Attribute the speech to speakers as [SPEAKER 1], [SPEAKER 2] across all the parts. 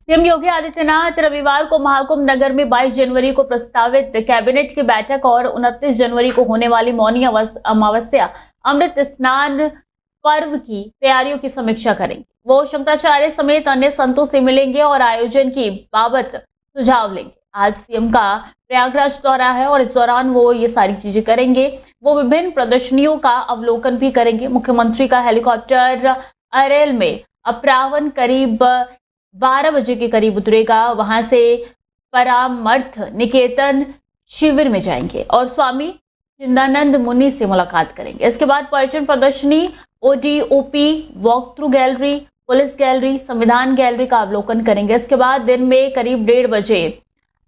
[SPEAKER 1] CM Yogi Adityanath रविवार को महाकुंभ नगर में 22 जनवरी को प्रस्तावित कैबिनेट की बैठक और 29 जनवरी को होने वाली मौनी अमावस्या अमृत स्नान पर्व की तैयारियों की समीक्षा करेंगे। वो शंकराचार्य समेत अन्य संतों से मिलेंगे और आयोजन की बाबत सुझाव लेंगे। आज सीएम का प्रयागराज दौरा है और इस दौरान वो ये सारी चीजें करेंगे। वो विभिन्न प्रदर्शनियों का अवलोकन भी करेंगे। मुख्यमंत्री का हेलीकॉप्टर अरेल में अपराह्न करीब 12 बजे के करीब उतरेगा। वहां से परामर्थ निकेतन शिविर में जाएंगे और स्वामी चिदानंद मुनि से मुलाकात करेंगे। इसके बाद पर्यटन प्रदर्शनी, ODOP, walk through gallery, police gallery, संविधान गैलरी का अवलोकन करेंगे। इसके बाद दिन में करीब 1:30 बजे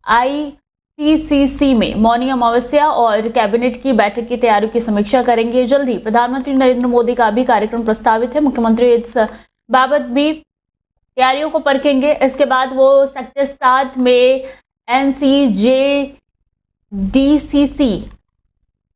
[SPEAKER 1] ICCC में मौनी अमावस्या और कैबिनेट की बैठक की तैयारियों की समीक्षा करेंगे। जल्द ही प्रधानमंत्री नरेंद्र मोदी का भी कार्यक्रम प्रस्तावित है। मुख्यमंत्री इस बाबत भी तैयारियों को परखेंगे। इसके बाद वो सेक्टर 7 में NCJDCC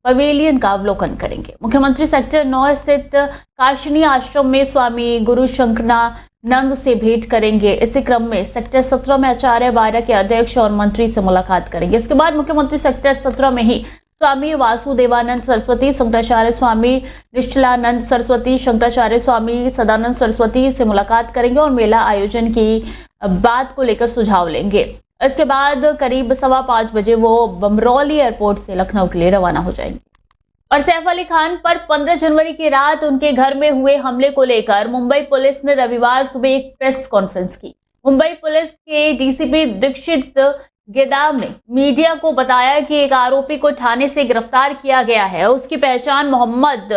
[SPEAKER 1] पवेलियन का अवलोकन करेंगे। मुख्यमंत्री सेक्टर 9 स्थित काशिनी आश्रम में स्वामी गुरु शंकरानंद से भेंट करेंगे। इसी क्रम में सेक्टर 17 में आचार्य वार्या के अध्यक्ष और मंत्री से मुलाकात करेंगे। इसके बाद मुख्यमंत्री सेक्टर 17 में ही स्वामी वासुदेवानंद सरस्वती, शंकराचार्य स्वामी निश्चलानंद सरस्वती, शंकराचार्य स्वामी सदानंद सरस्वती से मुलाकात करेंगे और मेला आयोजन की बात को लेकर सुझाव लेंगे। इसके बाद करीब 5:15 बजे वो बमरौली एयरपोर्ट से लखनऊ के लिए रवाना हो जाएंगे। और सैफ अली खान पर 15 जनवरी की रात उनके घर में हुए हमले को लेकर मुंबई पुलिस ने रविवार सुबह एक प्रेस कॉन्फ्रेंस की। मुंबई पुलिस के डीसीपी दीक्षित गेदाम ने मीडिया को बताया कि एक आरोपी को थाने से गिरफ्तार किया गया है। उसकी पहचान मोहम्मद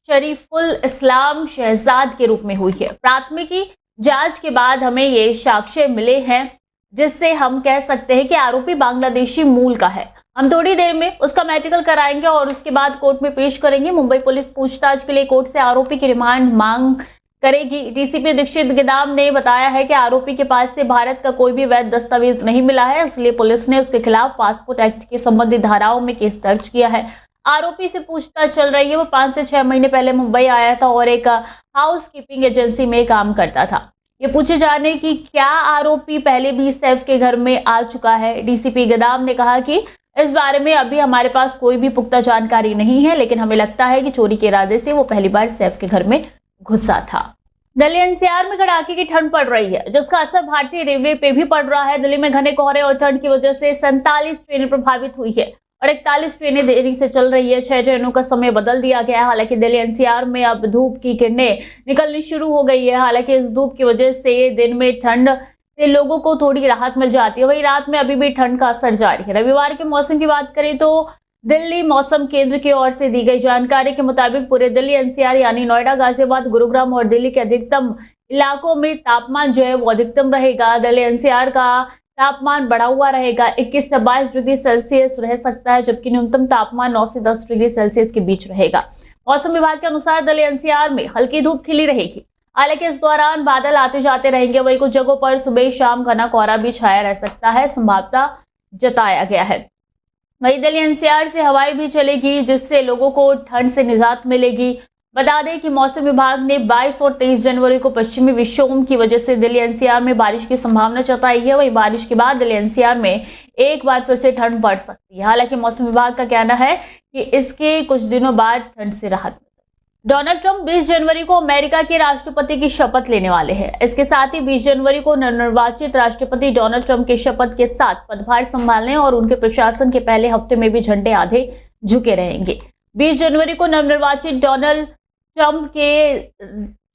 [SPEAKER 1] शरीफुल इस्लाम शहजाद के रूप में हुई है। प्राथमिकी जांच के बाद हमें ये साक्ष्य मिले हैं जिससे हम कह सकते हैं कि आरोपी बांग्लादेशी मूल का है। हम थोड़ी देर में उसका मेडिकल कराएंगे और उसके बाद कोर्ट में पेश करेंगे। मुंबई पुलिस पूछताछ के लिए कोर्ट से आरोपी की रिमांड मांग करेगी। डीसीपी दीक्षित गेदाम ने बताया है कि आरोपी के पास से भारत का कोई भी वैध दस्तावेज नहीं मिला है, इसलिए पुलिस ने उसके खिलाफ पासपोर्ट एक्ट के संबंधित धाराओं में केस दर्ज किया है। आरोपी से पूछताछ चल रही है। वो 5 से 6 महीने पहले मुंबई आया था और एक हाउस कीपिंग एजेंसी में काम करता था। ये पूछे जाने की क्या आरोपी पहले भी सैफ के घर में आ चुका है। डीसीपी गेदाम ने कहा कि इस बारे में अभी हमारे पास कोई भी पुख्ता जानकारी नहीं है, लेकिन हमें लगता है कि चोरी के इरादे से वो पहली बार सैफ के घर में घुसा था। दिल्ली एनसीआर में कड़ाके की ठंड पड़ रही है, जिसका असर भारतीय रेलवे पे भी पड़ रहा है। दिल्ली में घने कोहरे और ठंड की वजह से 47 ट्रेनें प्रभावित हुई है और 41 ट्रेनें देरी से चल रही है। 6 ट्रेनों का समय बदल दिया गया है। हालांकि दिल्ली एनसीआर में अब धूप की किरणें निकलनी शुरू हो गई है। हालांकि इस धूप की वजह से दिन में ठंड से लोगों को थोड़ी राहत मिल जाती है, वहीं रात में अभी भी ठंड का असर जारी है। रविवार के मौसम की बात करें तो दिल्ली मौसम केंद्र की ओर से दी गई जानकारी के मुताबिक पूरे दिल्ली एनसीआर यानी नोएडा, गाजियाबाद, गुरुग्राम और दिल्ली के अधिकतम इलाकों में तापमान जो है वो अधिकतम रहेगा। दिल्ली एनसीआर का तापमान बढ़ा हुआ रहेगा। 21 से 22 डिग्री सेल्सियस रह सकता है, जबकि न्यूनतम तापमान 9 से 10 डिग्री सेल्सियस के बीच रहेगा। मौसम विभाग के अनुसार दिल्ली एनसीआर में हल्की धूप खिली रहेगी। हालांकि इस दौरान बादल आते जाते रहेंगे। वहीं कुछ जगहों पर सुबह शाम घना कोहरा भी छाया रह सकता है, संभावना जताया गया है। वहीं दिल्ली एनसीआर से हवाएं भी चलेगी, जिससे लोगों को ठंड से निजात मिलेगी। बता दें कि मौसम विभाग ने 22 और 23 जनवरी को पश्चिमी विक्षोभ की वजह से दिल्ली एनसीआर में बारिश की संभावना जताई है। वहीं बारिश के बाद दिल्ली एनसीआर में एक बार फिर से ठंड बढ़ सकती है। हालांकि मौसम विभाग का कहना है कि इसके कुछ दिनों बाद ठंड से राहत। डोनाल्ड ट्रंप 20 जनवरी को अमेरिका के राष्ट्रपति की शपथ लेने वाले हैं। इसके साथ ही 20 जनवरी को नवनिर्वाचित राष्ट्रपति डोनाल्ड ट्रंप के शपथ के साथ पदभार संभालने और उनके प्रशासन के पहले हफ्ते में भी झंडे आधे झुके रहेंगे। 20 जनवरी को नवनिर्वाचित डोनाल्ड ट्रंप के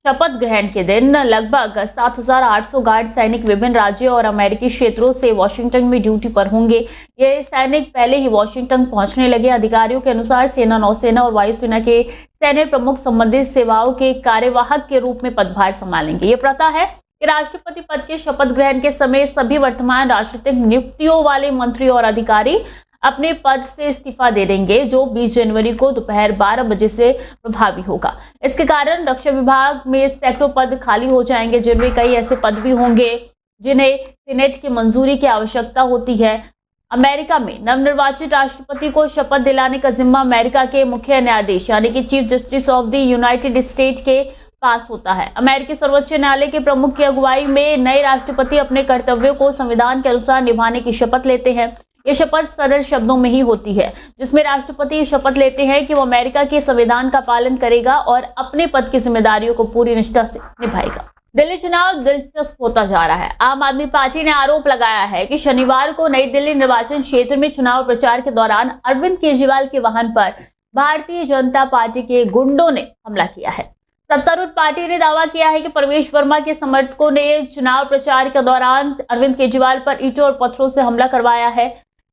[SPEAKER 1] शपथ ग्रहण के दिन लगभग 7,800 गार्ड सैनिक विभिन्न राज्यों और अमेरिकी क्षेत्रों से वॉशिंगटन में ड्यूटी पर होंगे। ये सैनिक पहले ही वॉशिंगटन पहुंचने लगे। अधिकारियों के अनुसार सेना, नौसेना और वायुसेना के सैन्य प्रमुख संबंधित सेवाओं के कार्यवाहक के रूप में पदभार संभालेंगे। ये प्रथा है कि राष्ट्रपति पद के शपथ ग्रहण के समय सभी वर्तमान राजनीतिक नियुक्तियों वाले मंत्री और अधिकारी अपने पद से इस्तीफा दे देंगे, जो 20 जनवरी को दोपहर 12 बजे से प्रभावी होगा। इसके कारण रक्षा विभाग में सैकड़ों पद खाली हो जाएंगे, जिनमें कई ऐसे पद भी होंगे जिन्हें सीनेट की मंजूरी की आवश्यकता होती है। अमेरिका में नवनिर्वाचित राष्ट्रपति को शपथ दिलाने का जिम्मा अमेरिका के मुख्य न्यायाधीश यानी कि chief justice of the United state के पास होता है। अमेरिकी सर्वोच्च न्यायालय के प्रमुख की अगुवाई में नए राष्ट्रपति अपने कर्तव्यों को संविधान के अनुसार निभाने की शपथ लेते हैं। ये शपथ सरल शब्दों में ही होती है, जिसमें राष्ट्रपति शपथ लेते हैं कि वो अमेरिका के संविधान का पालन करेगा और अपने पद की जिम्मेदारियों को पूरी निष्ठा से निभाएगा। दिल्ली चुनाव दिलचस्प होता जा रहा है। आम आदमी पार्टी ने आरोप लगाया है कि शनिवार को नई दिल्ली निर्वाचन क्षेत्र में चुनाव प्रचार के दौरान अरविंद केजरीवाल के वाहन पर भारतीय जनता पार्टी के गुंडों ने हमला किया है। सत्तारूढ़ पार्टी ने दावा किया है कि परवेश वर्मा के समर्थकों ने चुनाव प्रचार के दौरान अरविंद केजरीवाल पर ईंटों और पत्थरों से हमला करवाया है,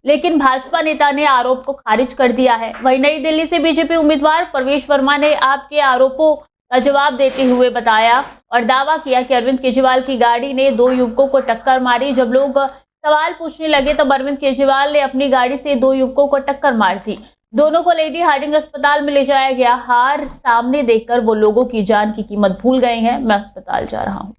[SPEAKER 1] लेकिन भाजपा नेता ने आरोप को खारिज कर दिया है। वहीं नई दिल्ली से बीजेपी उम्मीदवार परवेश वर्मा ने आपके आरोपों का जवाब देते हुए बताया और दावा किया कि अरविंद केजरीवाल की गाड़ी ने 2 युवकों को टक्कर मारी। जब लोग सवाल पूछने लगे तब अरविंद केजरीवाल ने अपनी गाड़ी से 2 युवकों को टक्कर मार दी। दोनों को लेडी हार्डिंग अस्पताल में ले जाया गया। हार सामने देखकर वो लोगों की जान की कीमत भूल गए हैं। मैं अस्पताल जा रहा हूँ।